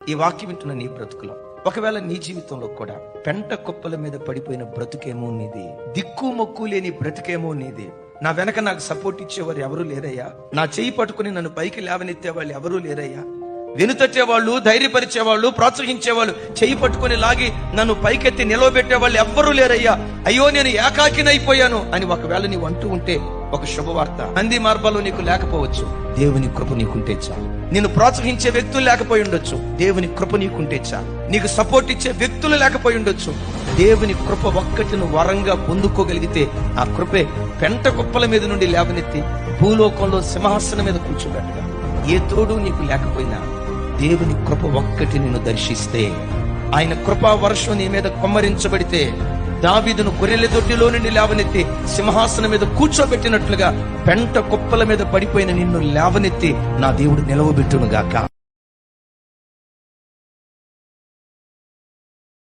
ఈ వాక్యం వింటున్న నీ బ్రతుకులో ఒకవేళ నీ జీవితంలో కూడా పెంట కుప్పల మీద పడిపోయిన బ్రతుకేమో నీది, దిక్కు మొక్కు లేని బ్రతుకేమో నీది. నా వెనక నాకు సపోర్ట్ ఇచ్చేవారు ఎవరూ లేరయ్యా, నా చేయి పట్టుకుని నన్ను పైకి లేవనెత్తే వాళ్ళు ఎవరూ లేరయ్యా, వెనుతట్టేవాళ్ళు, ధైర్యపరిచేవాళ్ళు, ప్రోత్సహించేవాళ్ళు, చేయి పట్టుకుని లాగి నన్ను పైకెత్తి నిలవబెట్టే వాళ్ళు ఎవ్వరూ లేరయ్యా, అయ్యో నేను ఏకాకినైపోయాను అని ఒకవేళ నీవు అంటూ ఉంటే ఒక శుభవార్త. అంది మార్గాల్లో నీకు లేకపోవచ్చు, దేవుని కృప నీకుంటే చాలు. నిన్ను ప్రోత్సహించే వ్యక్తులు లేకపోయి ఉండొచ్చు, దేవుని కృప నీకుంటే చాలు. నీకు సపోర్ట్ ఇచ్చే వ్యక్తులు లేకపోయి ఉండొచ్చు, దేవుని కృప ఒక్కటి నువ్వు వరంగా పొందుకోగలిగితే ఆ కృపే పెంట కుప్పల మీద నుండి లేవనెత్తి భూలోకంలో సింహాసనం మీద కూర్చోబెట్టగా. ఏ తోడు నీకు లేకపోయినా దేవుని కృప ఒక్కటి నిన్ను దర్శిస్తే, ఆయన కృపా వర్షం నీ మీద కొమ్మరించబడితే, దావీదును గొర్రెల దొడ్డిలో నుండి లేవనెత్తి సింహాసనం మీద కూర్చోబెట్టినట్లుగా పెంట కుప్పల మీద పడిపోయిన నిన్ను లేవనెత్తి నా దేవుడు నిలవబెట్టును గాక.